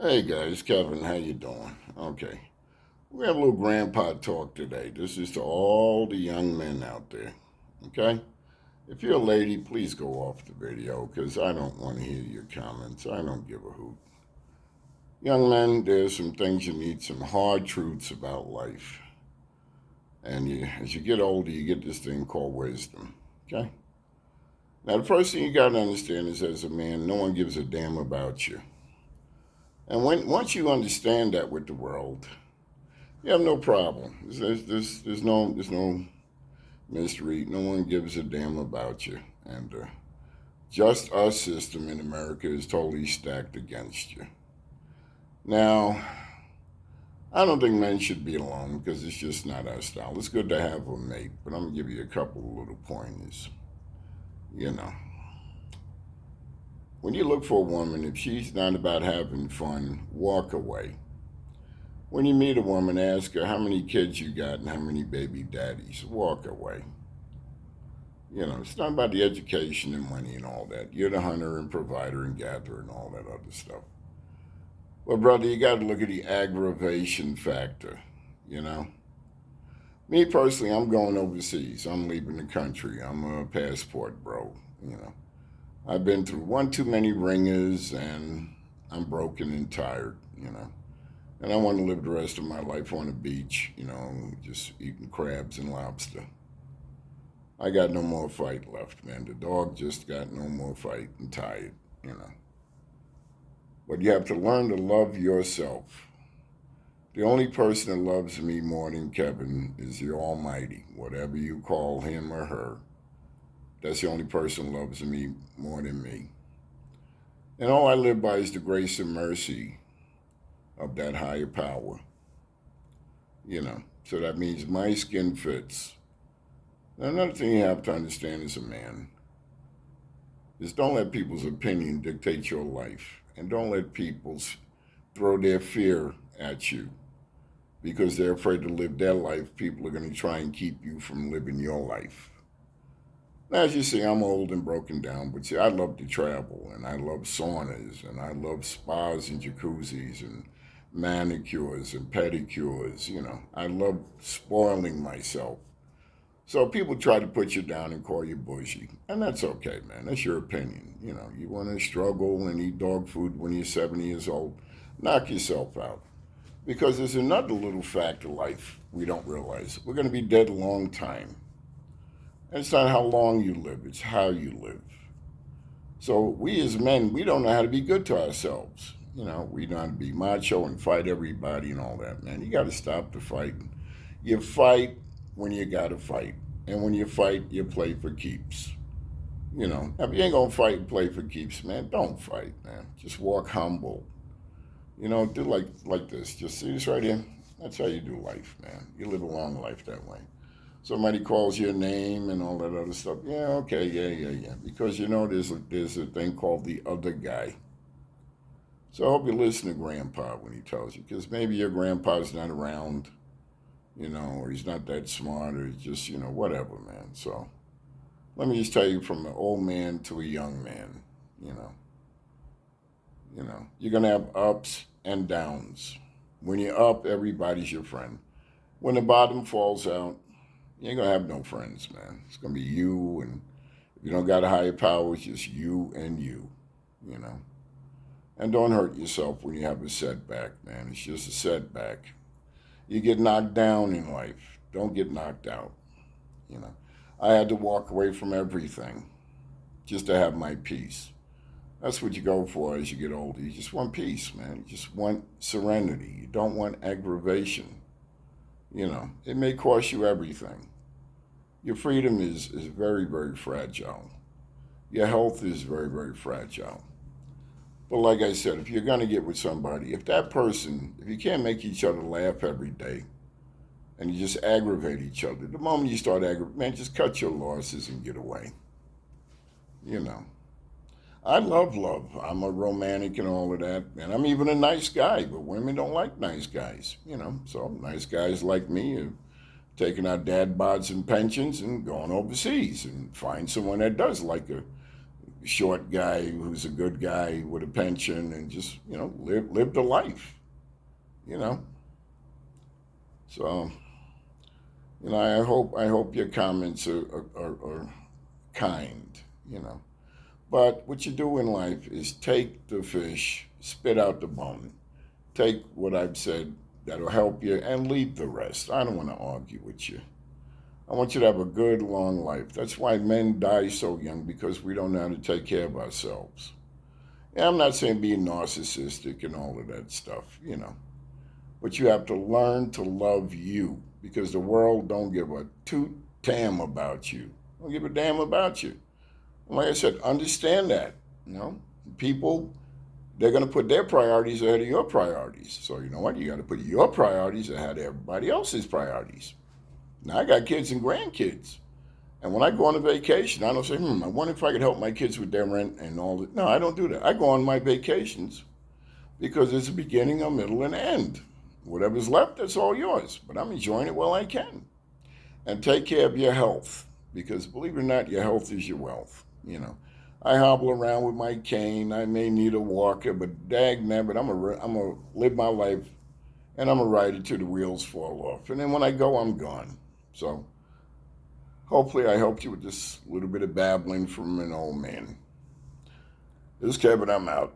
Hey guys, Kevin, how you doing? Okay, we have a little grandpa talk today. This is to all the young men out there. Okay, if you're a lady, please go off the video because I don't want to hear your comments. I don't give a hoot. Young men, there's some things you need, some hard truths about life, and as you get older, you get this thing called wisdom. Okay. Now, the first thing you got to understand is, as a man, no one gives a damn about you. And once you understand that with the world, you have no problem. There's no mystery. No one gives a damn about you. And just our system in America is totally stacked against you. Now, I don't think men should be alone because it's just not our style. It's good to have a mate, but I'm going to give you a couple of little pointers. You know, when you look for a woman, if she's not about having fun, walk away. When you meet a woman, ask her how many kids you got and how many baby daddies. Walk away. It's not about the education and money and all that. You're the hunter and provider and gatherer and all that other stuff. Well, brother, you got to look at the aggravation factor. You know, me personally, I'm going overseas. I'm leaving the country. I'm a passport bro. You know, I've been through one too many ringers and I'm broken and tired. And I want to live the rest of my life on the beach. Just eating crabs and lobster. I got no more fight left, man. The dog just got no more fight and tired, you know. But you have to learn to love yourself. The only person that loves me more than Kevin is the Almighty, whatever you call him or her. That's the only person that loves me more than me. And all I live by is the grace and mercy of that higher power, So that means my skin fits. Now, another thing you have to understand as a man is don't let people's opinion dictate your life. And don't let people throw their fear at you because they're afraid to live their life. People are going to try and keep you from living your life. Now, as you see, I'm old and broken down, but see, I love to travel and I love saunas and I love spas and jacuzzis and manicures and pedicures. I love spoiling myself. So people try to put you down and call you bougie, and that's okay, man. That's your opinion. You want to struggle and eat dog food when you're 70 years old, knock yourself out. Because there's another little fact of life we don't realize. We're going to be dead a long time. And it's not how long you live, it's how you live. So we as men, we don't know how to be good to ourselves. We know how to be macho and fight everybody and all that, man. You got to stop the fighting. You fight when you got to fight. And when you fight, you play for keeps. If you ain't going to fight and play for keeps, man, don't fight, man. Just walk humble. Do like this. Just see this right here? That's how you do life, man. You live a long life that way. Somebody calls your name and all that other stuff. Yeah, okay, yeah. Because there's a thing called the other guy. So I hope you listen to Grandpa when he tells you, because maybe your grandpa's not around, or he's not that smart, or he's just, whatever, man. So let me just tell you, from an old man to a young man, you know, you're gonna have ups and downs. When you're up, everybody's your friend. When the bottom falls out, you ain't gonna have no friends, man. It's gonna be you, and if you don't got a higher power, it's just you and you, you know. And don't hurt yourself when you have a setback, man. It's just a setback. You get knocked down in life. Don't get knocked out, you know. I had to walk away from everything just to have my peace. That's what you go for as you get older. You just want peace, man. You just want serenity. You don't want aggravation. It may cost you everything. Your freedom is very, very fragile. Your health is very, very fragile. But like I said, if you're going to get with somebody, if you can't make each other laugh every day and you just aggravate each other, the moment you start aggravating, man, just cut your losses and get away. You know. I love love. I'm a romantic and all of that. And I'm even a nice guy, but women don't like nice guys, So nice guys like me have taken our dad bods and pensions and gone overseas and find someone that does like short guy who's a good guy with a pension and just, live the life, you know. So, I hope your comments are kind, you know. But what you do in life is take the fish, spit out the bone, take what I've said that'll help you, and leave the rest. I don't want to argue with you. I want you to have a good, long life. That's why men die so young, because we don't know how to take care of ourselves. And I'm not saying be narcissistic and all of that stuff, but you have to learn to love you, because the world don't give a toot damn about you. Don't give a damn about you. And like I said, understand that. You know, people, they're going to put their priorities ahead of your priorities. So you know what? You got to put your priorities ahead of everybody else's priorities. Now I got kids and grandkids, and when I go on a vacation, I don't say, I wonder if I could help my kids with their rent and all that. No, I don't do that. I go on my vacations because it's a beginning, a middle, and end. Whatever's left, that's all yours. But I'm enjoying it while I can. And take care of your health, because believe it or not, your health is your wealth. I hobble around with my cane. I may need a walker, but dag nabbit, I'm gonna live my life, and I'm gonna ride it till the wheels fall off. And then when I go, I'm gone. So hopefully, I helped you with this little bit of babbling from an old man. This is Kevin. I'm out.